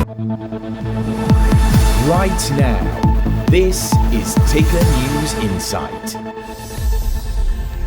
Right now, this is Ticker News Insight.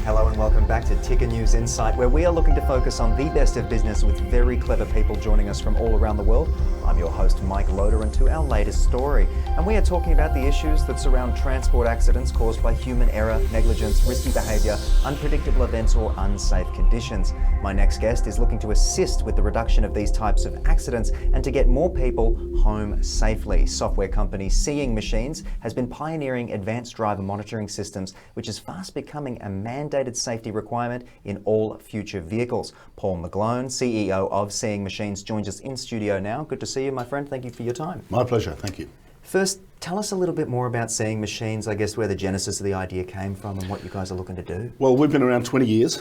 Hello and welcome back to Ticker News Insight, where we are looking to focus on the best of business with very clever people joining us from all around the world. I'm your host, Mike Loder, and to our latest story. And we are talking about the issues that surround transport accidents caused by human error, negligence, risky behaviour, unpredictable events or unsafe conditions. My next guest is looking to assist with the reduction of these types of accidents and to get more people home safely. Software company Seeing Machines has been pioneering advanced driver monitoring systems, which is fast becoming a mandated safety requirement in all future vehicles. Paul McGlone, CEO of Seeing Machines, joins us in studio now. Good to see you, my friend. Thank you for your time. My pleasure. Thank you. First, tell us a little bit more about Seeing Machines, I guess where the genesis of the idea came from and what you guys are looking to do. Well, we've been around 20 years,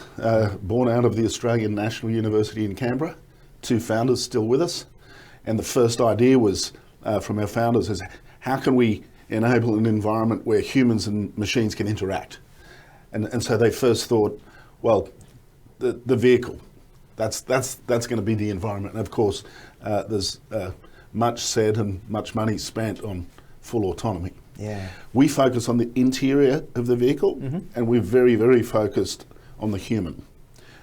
born out of the Australian National University in Canberra. Two founders still with us. And the first idea was from our founders is how can we enable an environment where humans and machines can interact? And so they first thought, well, the vehicle, that's going to be the environment. And of course, there's much said and much money spent on full autonomy. Yeah. We focus on the interior of the vehicle, and we're very, very focused on the human.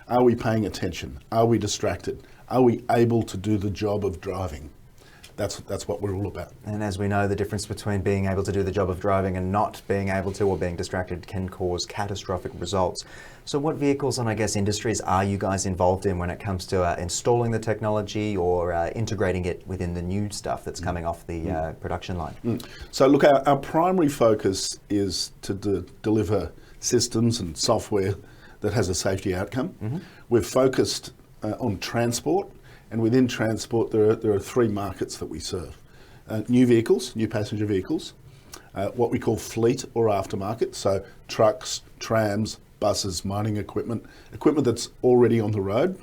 Are we paying attention? Are we distracted? Are we able to do the job of driving? That's what we're all about. And as we know, the difference between being able to do the job of driving and not being able to or being distracted can cause catastrophic results. So what vehicles and I guess industries are you guys involved in when it comes to installing the technology or integrating it within the new stuff that's coming off the production line? So look, our primary focus is to deliver systems and software that has a safety outcome. We've focused on transport. And within transport, there are three markets that we serve. New vehicles, new passenger vehicles, what we call fleet or aftermarket, so trucks, trams, buses, mining equipment that's already on the road,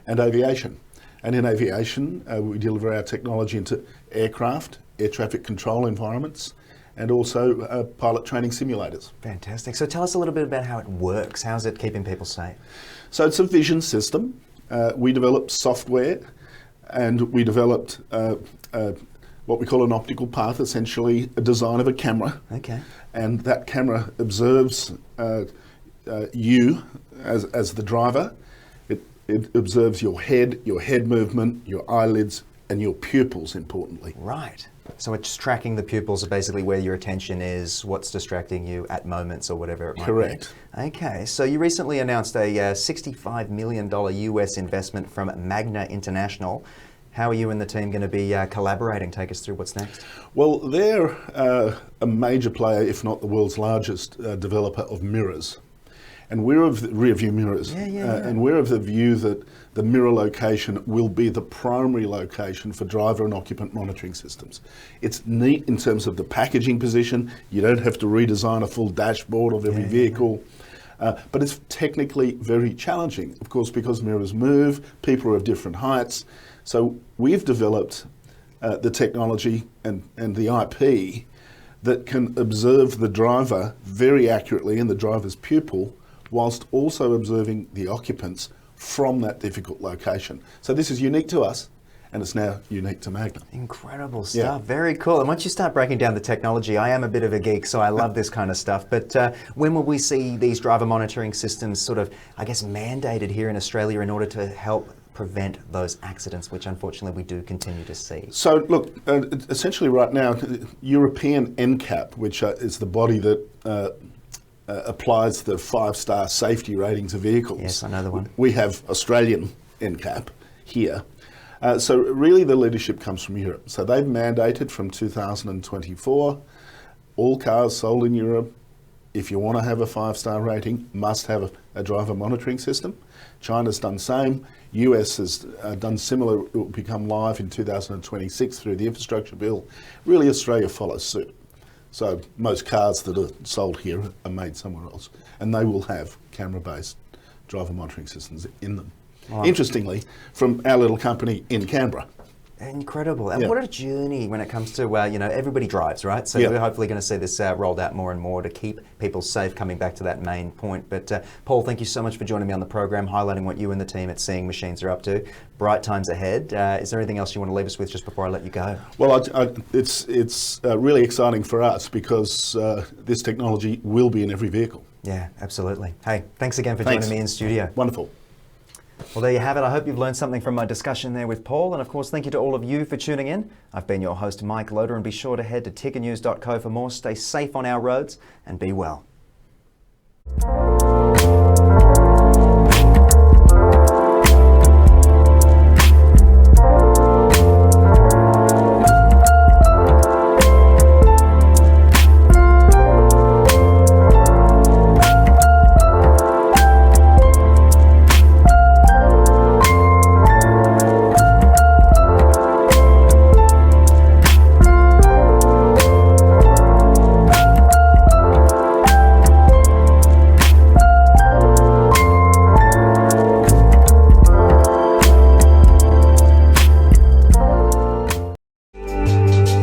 and aviation. And in aviation, we deliver our technology into aircraft, air traffic control environments, and also pilot training simulators. Fantastic. So tell us a little bit about how it works. How's it keeping people safe? So it's a vision system. We developed software and we developed what we call an optical path, essentially a design of a camera. Okay. And that camera observes you as the driver. It observes your head movement, your eyelids, and your pupils, importantly. Right. So it's tracking the pupils of basically where your attention is, what's distracting you at moments or whatever it might be. Correct. Okay, so you recently announced a $65 million US investment from Magna International. How are you and the team going to be collaborating? Take us through what's next. Well, they're a major player, if not the world's largest developer of mirrors. And we're of the rear view mirrors. And we're of the view that the mirror location will be the primary location for driver and occupant monitoring systems. It's neat in terms of the packaging position. You don't have to redesign a full dashboard of every vehicle. But it's technically very challenging, of course, because mirrors move, people are of different heights. So we've developed the technology and the IP that can observe the driver very accurately in the driver's pupil, whilst also observing the occupants from that difficult location. So this is unique to us, and it's now unique to Magna. Incredible stuff, very cool. And once you start breaking down the technology, I am a bit of a geek, so I love this kind of stuff, but when will we see these driver monitoring systems sort of, I guess, mandated here in Australia in order to help prevent those accidents, which unfortunately we do continue to see? So look, essentially right now, European NCAP, which is the body that applies the 5-star safety ratings of vehicles. Yes, I know the one. We have Australian NCAP here. So really the leadership comes from Europe. So they've mandated from 2024, all cars sold in Europe, if you want to have a 5-star rating, must have a driver monitoring system. China's done same. US has done similar. It will become live in 2026 through the infrastructure bill. Really, Australia follows suit. So most cars that are sold here are made somewhere else, and they will have camera-based driver monitoring systems in them. Wow. Interestingly, from our little company in Canberra. Incredible. And Yeah. what a journey when it comes to, everybody drives, right? So Yeah. we're hopefully going to see this rolled out more and more to keep people safe, coming back to that main point. But Paul, thank you so much for joining me on the program, highlighting what you and the team at Seeing Machines are up to. Bright times ahead. Is there anything else you want to leave us with just before I let you go? Well, it's really exciting for us because this technology will be in every vehicle. Yeah, absolutely. Hey, thanks again for Thanks. joining me in studio. Wonderful. Well, there you have it. I hope you've learned something from my discussion there with Paul. And of course, thank you to all of you for tuning in. I've been your host, Mike Loder, and be sure to head to tickernews.co for more. Stay safe on our roads and be well.